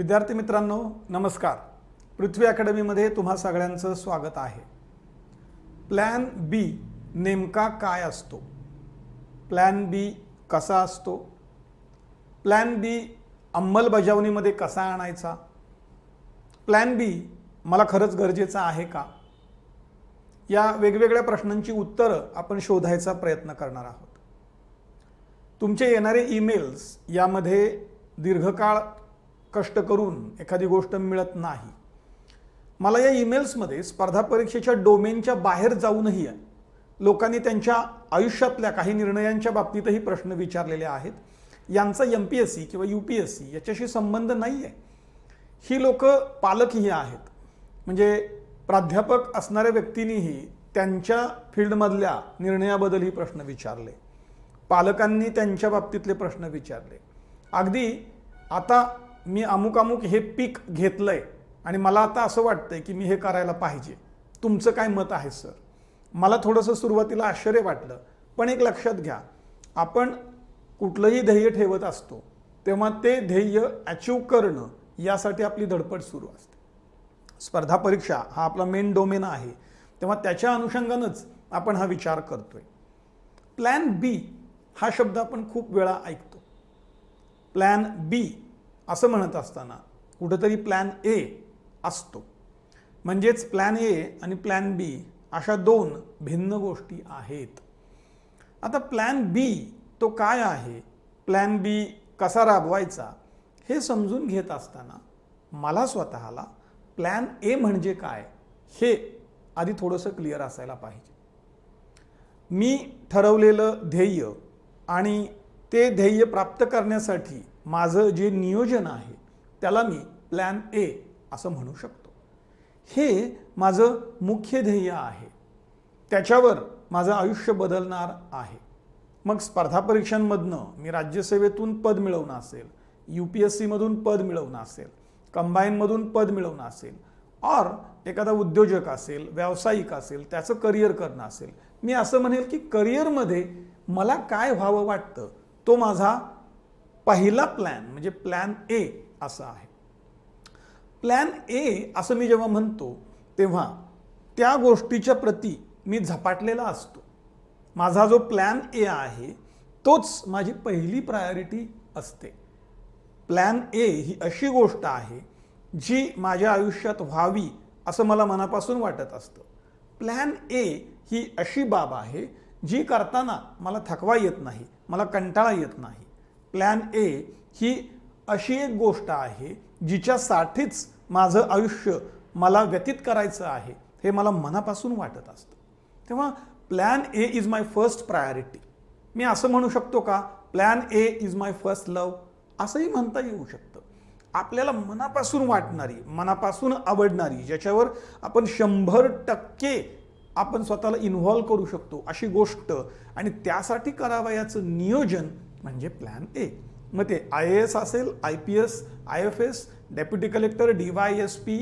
विद्यार्थी मित्रांनो नमस्कार. पृथ्वी अकॅडमीमध्ये तुम्हा सगळ्यांचं स्वागत आहे. प्लॅन बी नेमका काय असतो? प्लॅन बी कसा असतो? प्लॅन बी अंमलबजावणीमध्ये कसा आणायचा? प्लॅन बी मला खरंच गरजेचा आहे का? या वेगवेगळ्या प्रश्नांची उत्तरं आपण शोधायचा प्रयत्न करणार आहोत. तुमचे येणारे ईमेल्स यामध्ये दीर्घकाळ कष्ट करून एखादी गोष्ट मिळत नाही. मला या ईमेल्समध्ये स्पर्धा परीक्षेच्या डोमेनच्या बाहेर जाऊनही लोकांनी त्यांच्या आयुष्यातल्या काही निर्णयांच्या बाबतीतही प्रश्न विचारलेले आहेत. यांचा MPSC किंवा UPSC याच्याशी संबंध नाही आहे. ही लोक पालकही आहेत, म्हणजे प्राध्यापक असणाऱ्या व्यक्तींनीही त्यांच्या फील्डमधल्या निर्णयाबद्दलही प्रश्न विचारले, पालकांनी त्यांच्या बाबतीतले प्रश्न विचारले. अगदी आता मी अमुक हे पीक घेतलंय आणि मला आता असं वाटतंय की मी हे करायला पाहिजे, तुमचं काय मत आहे सर? मला थोडंसं सुरुवातीला आश्चर्य वाटलं, पण एक लक्षात घ्या, आपण कुठलंही ध्येय ठेवत असतो तेव्हा ते ध्येय अचीव करणं यासाठी आपली धडपड सुरू असते. स्पर्धा परीक्षा हा आपला मेन डोमेन आहे, तेव्हा त्याच्या अनुषंगानंच आपण हा विचार करतोय. प्लॅन बी हा शब्द आपण खूप वेळा ऐकतो. प्लॅन बी असं म्हणत असताना कुठंतरी प्लॅन ए असतो. म्हणजेच प्लॅन ए आणि प्लॅन बी अशा दोन भिन्न गोष्टी आहेत. आता प्लॅन बी तो काय आहे, प्लॅन बी कसा राबवायचा हे समजून घेत असताना मला स्वतःला प्लॅन ए म्हणजे काय हे आधी थोडंसं क्लिअर असायला पाहिजे. मी ठरवलेलं ध्येय आणि ते ध्येय प्राप्त करण्यासाठी माझं जे नियोजन आहे त्याला मी प्लॅन ए असं म्हणू शकतो. हे माझं मुख्य ध्येय आहे, त्याच्यावर माझं आयुष्य बदलणार आहे. मग स्पर्धा परीक्षांमधनं मी राज्यसेवेतून पद मिळवणं असेल, UPSCमधून पद मिळवणं असेल, कंबाईनमधून पद मिळवणं असेल, और एखादा उद्योजक असेल, व्यावसायिक असेल, त्याचं करिअर करणं असेल, मी असं म्हणेल की करिअरमध्ये मला काय व्हावं वाटतं तो माझा पहिला प्लॅन म्हणजे प्लॅन ए असा आहे. प्लॅन ए असं मी जेव्हा म्हणतो तेव्हा त्या गोष्टीच्या प्रती मी झपाटलेला असतो. माझा जो प्लॅन ए आहे तोच माझी पहिली प्रायोरिटी असते. प्लॅन ए ही अशी गोष्ट आहे जी माझ्या आयुष्यात व्हावी असं मला मनापासून वाटत असतं. प्लॅन ए ही अशी बाब आहे जी करताना मला थकवा येत नाही, मला कंटाळा येत नाही. प्लॅन ए ही अशी एक गोष्ट आहे जिच्यासाठीच माझं आयुष्य मला व्यतीत करायचं आहे हे मला मनापासून वाटत असतं. तेव्हा plan A is my first priority. मी असं म्हणू शकतो का plan A is my first love? असंही म्हणता येऊ शकतं. आपल्याला मनापासून वाटणारी, मनापासून आवडणारी, ज्याच्यावर आपण 100% आपण स्वतःला इन्व्हॉल्व करू शकतो अशी गोष्ट आणि त्यासाठी करावयाचं नियोजन म्हणजे प्लॅन ए. मग ते IAS असेल, IPS, IFS, deputy collector, DYSP,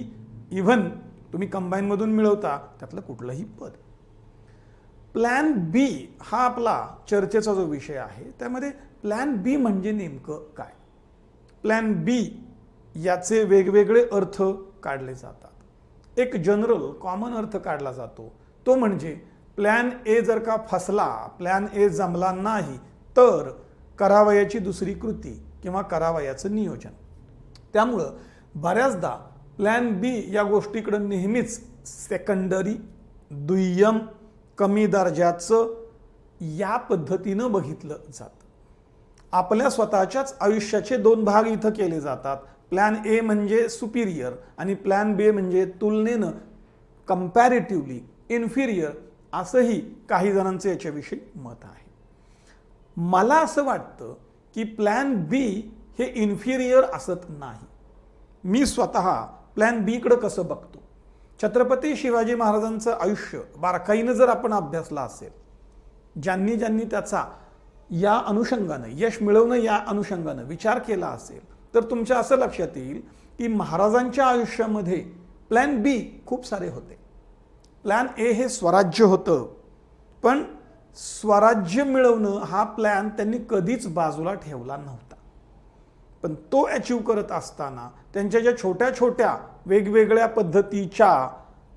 even तुम्ही कंबाईनमधून मिळवता त्यातलं कुठलंही पद. प्लॅन बी हा आपला चर्चेचा जो विषय आहे त्यामध्ये प्लॅन बी म्हणजे नेमकं काय? प्लॅन बी याचे वेगवेगळे अर्थ काढले जातात. एक जनरल कॉमन अर्थ काढला जातो, तो म्हणजे प्लॅन ए जर का फसला, प्लॅन ए जमला नाही तर करावयाची दुसरी कृती किंवा करावयाचं नियोजन. त्यामुळं बऱ्याचदा प्लॅन बी या गोष्टीकडे नेहमीच सेकंडरी, दुय्यम, कमी दर्जाचं या पद्धतीनं बघितलं जातं. आपल्या स्वतःच्याच आयुष्याचे दोन भाग इथं केले जातात. प्लॅन ए म्हणजे सुपिरियर आणि प्लॅन बी म्हणजे तुलनेनं कंपॅरेटिव्हली इन्फिरियर असंही काही जणांचं याच्याविषयी मत आहे. मला असं वाटतं की प्लॅन बी हे इन्फिरियर असत नाही. मी स्वतः प्लॅन बी कडे कसं बघतो? छत्रपती शिवाजी महाराजांचं आयुष्य बारकाईनं जर आपण अभ्यासला असेल, ज्यांनी ज्यांनी त्याचा या अनुषंगानं, यश मिळवणं या अनुषंगानं विचार केला असेल तर तुमच्या असं लक्षात येईल की महाराजांच्या आयुष्यामध्ये प्लॅन बी खूप सारे होते. प्लॅन ए हे स्वराज्य होतं, पण स्वराज्य मिळवणं हा प्लॅन त्यांनी कधीच बाजूला ठेवला नव्हता. पण तो अचीव करत असताना त्यांच्या ज्या छोट्या छोट्या वेगवेगळ्या पद्धतीच्या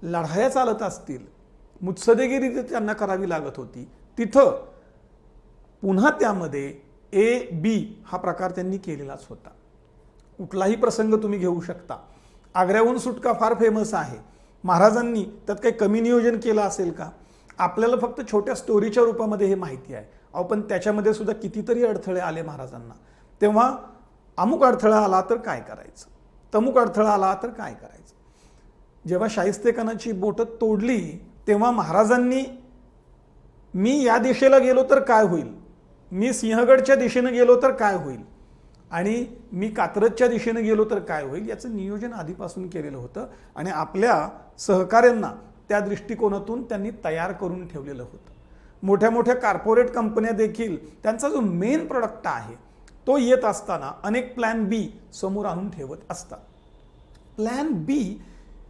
लढाया चालत असतील, मुत्सद्देगिरी त्यांना करावी लागत होती, तिथं पुन्हा त्यामध्ये A, B हा प्रकार त्यांनी केलेलाच होता. कुठलाही प्रसंग तुम्ही घेऊ शकता. आग्र्याहून सुटका फार फेमस आहे. महाराजांनी त्यात काही कमी नियोजन केलं असेल का? आपल्याला फक्त छोट्या स्टोरीच्या रूपामध्ये हे माहिती आहे. अहो पण त्याच्यामध्ये सुद्धा कितीतरी अडथळे आले महाराजांना. तेव्हा अमुक अडथळा आला तर काय करायचं, तमुक अडथळा आला तर काय करायचं. जेव्हा शाहिस्तेखानाची बोटं तोडली तेव्हा महाराजांनी मी या दिशेला गेलो तर काय होईल, मी सिंहगडच्या दिशेनं गेलो तर काय होईल आणि मी कात्रजच्या दिशेनं गेलो तर काय होईल याचं नियोजन आधीपासून केलेलं होतं आणि आपल्या सहकाऱ्यांना त्या दृष्टिकोनातून त्यांनी तयार करून ठेवलेलं होतं. मोठ्या मोठ्या कॉर्पोरेट कंपन्या देखील त्यांचा जो मेन प्रोडक्ट आहे तो येत असताना अनेक प्लॅन बी समोर आणून ठेवत असतात. प्लॅन बी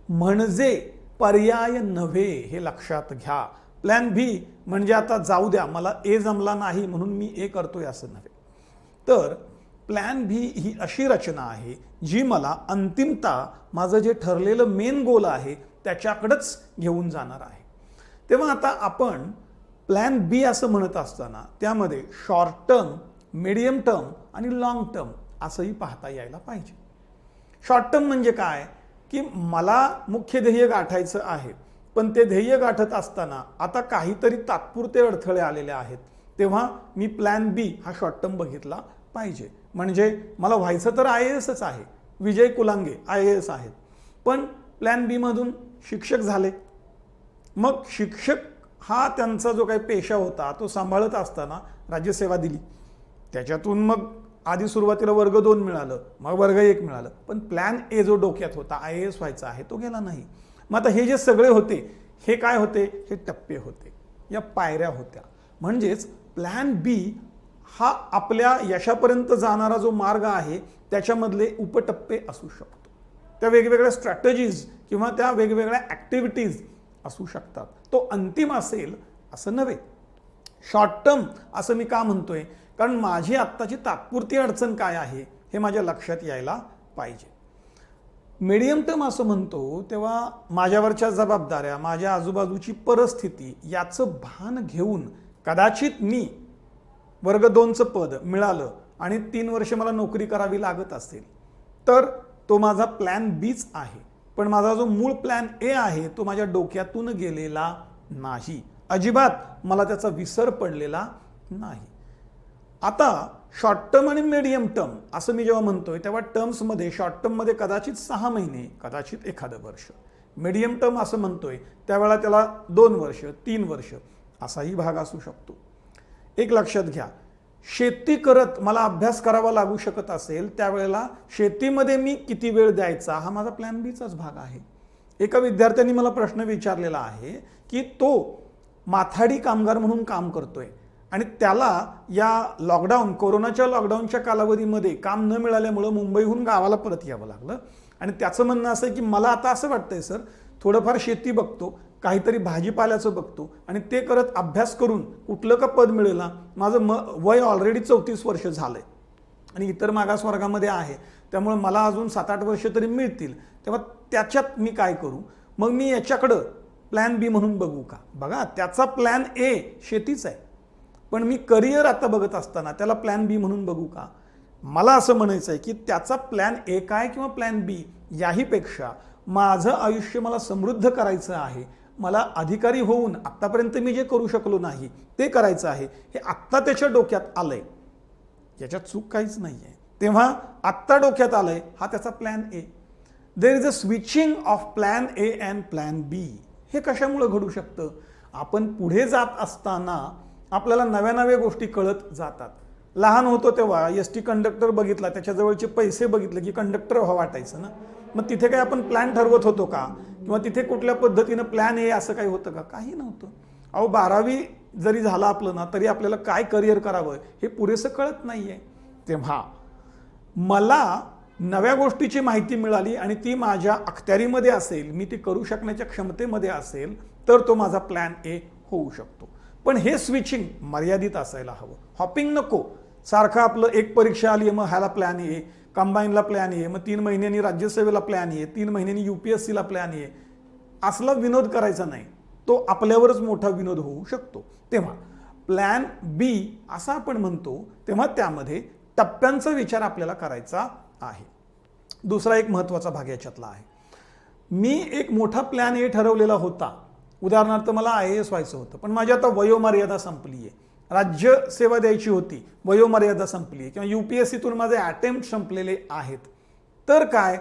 म्हणजे पर्याय नव्हे हे लक्षात घ्या. प्लॅन बी म्हणजे आता जाऊ द्या, मला ए जमला नाही म्हणून मी ए करतोय असं नव्हे. तर प्लॅन बी ही अशी रचना आहे जी मला अंतिमतः माझं जे ठरलेलं मेन गोल आहे त्याच्याकडेच घेऊन जाणार आहे. तेव्हा आता आपण प्लॅन बी असं म्हणत असताना त्यामध्ये शॉर्ट टर्म, मीडियम टर्म आणि लॉंग टर्म असंही पाहता यायला पाहिजे. शॉर्ट टर्म म्हणजे काय की मला मुख्य ध्येय गाठायचं आहे, पण ते ध्येय गाठत असताना आता काहीतरी तात्पुरते अडथळे आलेले आहेत, तेव्हा मी प्लॅन बी हा शॉर्ट टर्म बघितला पाहिजे. म्हणजे मला व्हायचं तर IASच आहे, विजय कुलांगे IAS आहेत, पण प्लॅन बी मधून शिक्षक झाले. मग शिक्षक हा त्यांचा जो काही पेशा होता तो सांभाळत असताना राज्यसेवा दिली, त्याच्यातून मग आधी सुरुवातीला वर्ग 2 मिळालं, मग वर्ग 1 मिळालं, पण प्लॅन ए जो डोक्यात होता IAS व्हायचा आहे तो गेला नाही. मग आता हे जे सगळे होते हे काय होते, हे टप्पे होते, या पायऱ्या होत्या. म्हणजेच प्लॅन बी हा आपल्या यशापर्यंत जाणारा जो मार्ग आहे त्याच्यामधले उपटप्पे असू शकतो. त्या वेगवेगळ्या स्ट्रॅटेजीज किंवा त्या वेगवेगळ्या ॲक्टिव्हिटीज असू शकतात. तो अंतिम असेल असं नव्हे. शॉर्ट टर्म असं मी का म्हणतोय, कारण माझी आत्ताची तात्पुरती अडचण काय आहे हे माझ्या लक्षात यायला पाहिजे. मीडियम टर्म असं म्हणतो तेव्हा माझ्यावरच्या जबाबदाऱ्या, माझ्या आजूबाजूची परिस्थिती याचं भान घेऊन कदाचित मी वर्ग 2चं पद मिळालं आणि 3 वर्ष मला नोकरी करावी लागत असेल तर तो माझा प्लॅन बीच आहे. पण माझा जो मूळ प्लॅन ए आहे तो माझ्या डोक्यातून गेलेला नाही, अजिबात मला त्याचा विसर पडलेला नाही. आता शॉर्ट टर्म आणि मीडियम टर्म असं मी जेव्हा म्हणतोय तेव्हा टर्म्समध्ये शॉर्ट टर्ममध्ये कदाचित 6 महिने, कदाचित एखादं वर्ष. मीडियम टर्म असं म्हणतोय त्यावेळेला त्याला 2 वर्ष, 3 वर्ष असाही भाग असू शकतो. एक लक्षात घ्या, शेती करत मला अभ्यास करावा लागू शकत असेल त्यावेळेला शेतीमध्ये मी किती वेळ द्यायचा हा माझा प्लॅन बीचाच भाग आहे. एका विद्यार्थ्यांनी मला प्रश्न विचारलेला आहे की तो माथाडी कामगार म्हणून काम करतोय आणि त्याला या लॉकडाऊन, कोरोनाच्या लॉकडाऊनच्या कालावधीमध्ये काम न मिळाल्यामुळं मुंबईहून गावाला परत यावं लागलं आणि त्याचं म्हणणं असं आहे की मला आता असं वाटतंय सर, थोडंफार शेती बघतो, काहीतरी भाजीपाल्याचं बघतो आणि ते करत अभ्यास करून कुठलं का पद मिळेल, माझं वय ऑलरेडी 34 वर्ष झालंय आणि इतर मागासवर्गामध्ये आहे, त्यामुळे मला अजून 7-8 वर्ष तरी मिळतील, तेव्हा त्याच्यात मी काय करू, मग मी याच्याकडं प्लॅन बी म्हणून बघू का. बघा, त्याचा प्लॅन ए शेतीच आहे, पण मी करिअर आता बघत असताना त्याला प्लॅन बी म्हणून बघू का. मला असं म्हणायचं आहे की त्याचा प्लॅन ए काय किंवा प्लॅन बी याहीपेक्षा माझं आयुष्य मला समृद्ध करायचं आहे, मला अधिकारी होऊन आत्तापर्यंत मी जे करू शकलो नाही ते करायचं आहे, हे आत्ता त्याच्या डोक्यात आलंय, याच्यात चूक काहीच नाही आहे. तेव्हा आत्ता डोक्यात आलंय हा त्याचा plan A. There is a switching of plan A and plan B. हे कशामुळे घडू शकतं, आपण पुढे जात असताना आपल्याला नव्या नव्या गोष्टी कळत जातात. लहान होतो तेव्हा ST कंडक्टर बघितला, त्याच्याजवळचे पैसे बघितले की कंडक्टर व्हावं वाटायचं ना. मग तिथे काही आपण प्लॅन ठरवत होतो का, किंवा तिथे कुठल्या पद्धतीनं प्लॅन ए असं काही होतं का, काही नव्हतं. अहो 12वी जरी झालं आपलं ना तरी आपल्याला काय करिअर करावं हे पुरेसं कळत नाहीये. तेव्हा मला नव्या गोष्टीची माहिती मिळाली आणि ती माझ्या अखत्यारीमध्ये असेल, मी ती करू शकण्याच्या क्षमतेमध्ये असेल तर तो माझा प्लॅन ए होऊ शकतो. पण हे स्विचिंग मर्यादित असायला हवं, हॉपिंग नको. सारखं आपलं एक परीक्षा आली मग ह्याला प्लॅन ए, कंबाईनला प्लॅन ए, मग 3 महिन्यांनी राज्यसेवेला प्लॅन ए, 3 महिन्यांनी UPSCला प्लॅन ए, असला विनोद करायचा नाही. तो आपल्यावरच मोठा विनोद होऊ शकतो. तेव्हा प्लॅन बी असा आपण म्हणतो, तेव्हा त्यामध्ये टप्प्यांचा विचार आपल्याला करायचा आहे. दुसरा एक महत्त्वाचा भाग याच्यातला आहे. मी एक मोठा प्लॅन ए ठरवलेला होता. उदाहरणार्थ मला IAS व्हायचं होतं, पण माझी आता वयोमर्यादा संपली आहे. राज्य सेवा द्यायची होती, वयोमर्यादा संपली आहे, किंवा UPSCतून माझे अटेम्प्ट संपलेले आहेत. तर काय,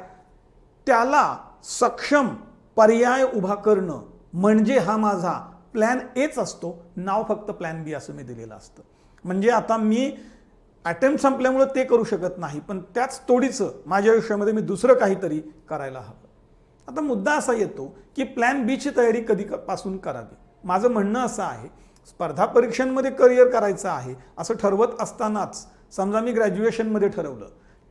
त्याला सक्षम पर्याय उभा करणं म्हणजे हा माझा प्लॅन एच असतो. नाव फक्त प्लॅन बी असं मी दिलेलं असतं. म्हणजे आता मी अटेम्प्ट संपल्यामुळे ते करू शकत नाही, पण त्याच तोडीचं माझ्या आयुष्यामध्ये मी दुसरं काहीतरी करायला हवं. आता मुद्दा असा येतो की प्लॅन बीची तयारी कधीपासून करावी. माझं म्हणणं असं आहे, स्पर्धा परीक्षांमध्ये करिअर करायचं आहे असं ठरवत असतानाच, समजा मी ग्रॅज्युएशनमध्ये ठरवलं,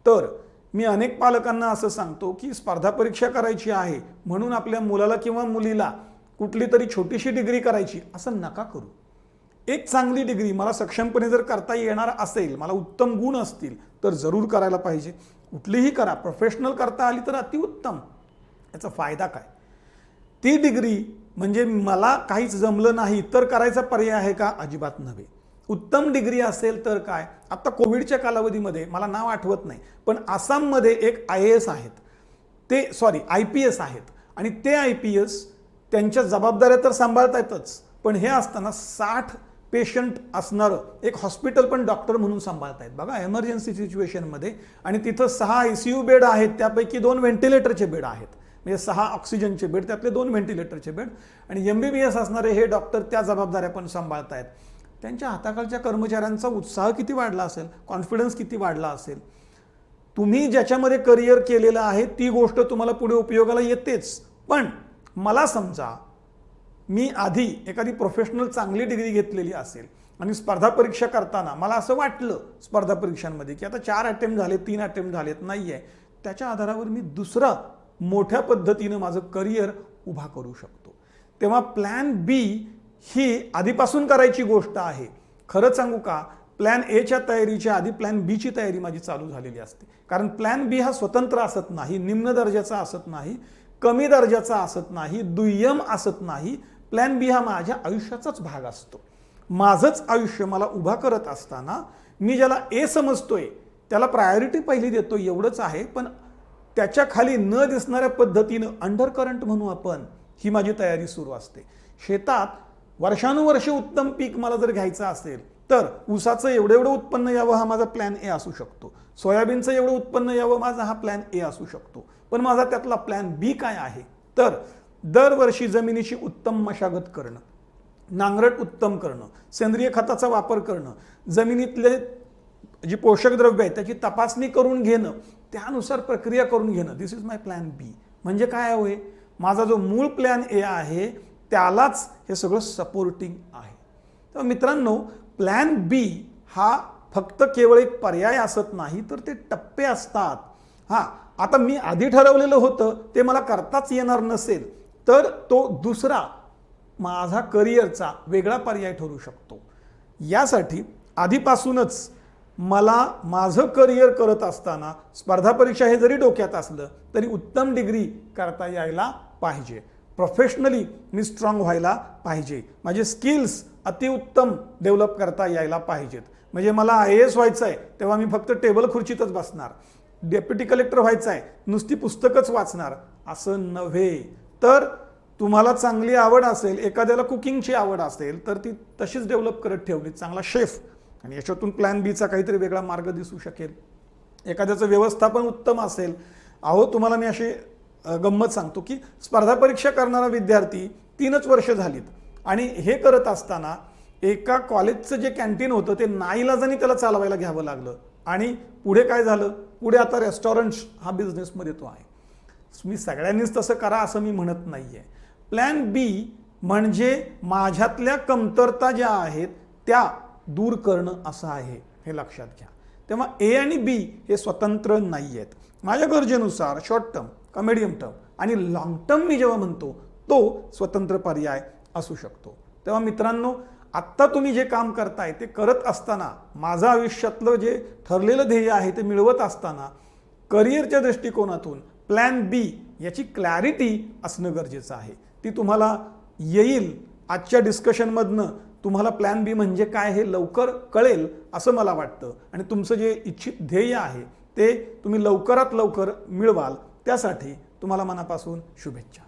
तर मी अनेक पालकांना असं सांगतो की स्पर्धा परीक्षा करायची आहे म्हणून आपल्या मुलाला किंवा मुलीला कुठली तरी छोटीशी डिग्री करायची असं नका करू. एक चांगली डिग्री मला सक्षमपणे जर करता येणार असेल, मला उत्तम गुण असतील तर जरूर करायला पाहिजे. कुठलीही करा, प्रोफेशनल करता आली तर अतिउत्तम. याचा फायदा काय, ती डिग्री म्हणजे मला काहीच जमलं नाही तर करायचा पर्याय आहे का, अजिबात नव्हे. उत्तम डिग्री असेल तर काय, आता कोविडच्या कालावधीमध्ये मला नाव आठवत नाही, पण आसाममध्ये एक IAS आहेत, ते IPS आहेत, आणि ते IPS त्यांच्या जबाबदाऱ्या तर सांभाळतायतच, पण हे असताना 60 पेशंट असणारं एक हॉस्पिटल पण डॉक्टर म्हणून सांभाळतायत. बघा, एमर्जन्सी सिच्युएशनमध्ये, आणि तिथं 6 ICU बेड आहेत, त्यापैकी 2 व्हेंटिलेटरचे बेड आहेत. म्हणजे 6 ऑक्सिजनचे बेड, त्यातले 2 व्हेंटिलेटरचे बेड, आणि MBBS असणारे हे डॉक्टर त्या जबाबदाऱ्या पण सांभाळतायत. त्यांच्या हाताखालच्या कर्मचाऱ्यांचा उत्साह किती वाढला असेल, कॉन्फिडन्स किती वाढला असेल. तुम्ही ज्याच्यामध्ये करिअर केलेलं आहे ती गोष्ट तुम्हाला पुढे उपयोगाला येतेच. पण मला समजा मी आधी एखादी प्रोफेशनल चांगली डिग्री घेतलेली असेल आणि स्पर्धा परीक्षा करताना मला असं वाटलं स्पर्धा परीक्षांमध्ये की आता 4 अटेम्प्ट झाले, 3 अटेम्प्ट झालेत, नाही आहे, त्याच्या आधारावर मी दुसरा मोठ्या पद्धतीनं माझं करिअर उभा करू शकतो. तेव्हा प्लॅन बी ही आधीपासून करायची गोष्ट आहे. खरं सांगू का, प्लॅन एच्या तयारीच्या आधी प्लॅन बीची तयारी माझी चालू झालेली असते. कारण प्लॅन बी हा स्वतंत्र असत नाही, निम्न दर्जाचा असत नाही, कमी दर्जाचा असत नाही, दुय्यम असत नाही. प्लॅन बी हा माझ्या आयुष्याचाच भाग असतो. माझंच आयुष्य मला उभा करत असताना मी ज्याला ए समजतोय त्याला प्रायोरिटी पहिली देतो, एवढंच आहे. पण त्याच्या खाली न दिसणाऱ्या पद्धतीनं अंडर करंट म्हणू आपण, ही माझी तयारी सुरू असते. शेतात वर्षानुवर्षे उत्तम पीक मला जर घ्यायचं असेल तर ऊसाचं एवढं उत्पन्न यावं हा माझा प्लॅन ए असू शकतो. सोयाबीनचं एवढं उत्पन्न यावं माझा हा प्लॅन ए असू शकतो. पण माझा त्यातला प्लॅन बी काय आहे, तर दरवर्षी जमिनीची उत्तम मशागत करणं, नांगरट उत्तम करणं, सेंद्रिय खताचा वापर करणं, जमिनीतले जी पोषक द्रव्य आहेत त्याची तपासणी करून घेणं, त्यानुसार प्रक्रिया करून घेणं. दिस इज माय प्लॅन बी. म्हणजे काय होय, माझा जो मूळ प्लॅन ए आहे त्यालाच हे सगळं सपोर्टिंग आहे. तर मित्रांनो, प्लॅन बी हा फक्त केवळ एक पर्याय असत नाही, तर ते टप्पे असतात. हां, आता मी आधी ठरवलेलं होतं ते मला करताच येणार नसेल तर तो दुसरा माझा करिअरचा वेगळा पर्याय ठरू शकतो. यासाठी आधीपासूनच मला माझं करिअर करत असताना स्पर्धा परीक्षा हे जरी डोक्यात असलं तरी उत्तम डिग्री करता यायला पाहिजे. प्रोफेशनली मी स्ट्रॉंग व्हायला पाहिजे. माझे स्किल्स अतिउत्तम डेव्हलप करता यायला पाहिजेत. म्हणजे मला IAS व्हायचं आहे तेव्हा मी फक्त टेबल खुर्चीतच बसणार, डेप्युटी कलेक्टर व्हायचं आहे नुसती पुस्तकच वाचणार असं नव्हे. तर तुम्हाला चांगली आवड असेल, एखाद्याला कुकिंगची आवड असेल तर ती तशीच डेव्हलप करत ठेवली, चांगला शेफ, आणि याच्यातून प्लॅन बीचा काहीतरी वेगळा मार्ग दिसू शकेल. एखाद्याचं व्यवस्थापन उत्तम असेल. तुम्हाला मी अशी गंमत सांगतो की स्पर्धा परीक्षा करणारा विद्यार्थी 3च वर्ष झालीत आणि हे करत असताना एका कॉलेजचं जे कॅन्टीन होतं ते नाईलाजाने त्याला चालवायला घ्यावं लागलं. आणि पुढे काय झालं, पुढे आता रेस्टॉरंट्स हा बिझनेसमध्ये तो आहे. मी सगळ्यांनीच तसं करा असं मी म्हणत नाही आहे. प्लॅन बी म्हणजे माझ्यातल्या कमतरता ज्या आहेत त्या दूर करणं असं आहे, हे लक्षात घ्या. तेव्हा ए आणि बी हे स्वतंत्र नाही आहेत. माझ्या गरजेनुसार शॉर्ट टर्म का मीडियम टर्म आणि लॉंग टर्म मी जेव्हा म्हणतो तो स्वतंत्र पर्याय असू शकतो. तेव्हा मित्रांनो, आत्ता तुम्ही जे काम करताय ते करत असताना, माझं आयुष्यातलं जे ठरलेलं ध्येय आहे ते मिळवत असताना करिअरच्या दृष्टिकोनातून प्लॅन बी याची क्लॅरिटी असणं गरजेचं आहे. ती तुम्हाला येईल आजच्या डिस्कशनमधनं. तुम्हाला प्लॅन बी म्हणजे काय हे लवकर कळेल असं मला वाटतं आणि तुमचं जे इच्छित ध्येय आहे ते तुम्ही लवकरात लवकर मिळवाल. त्यासाठी तुम्हाला मनापासून शुभेच्छा.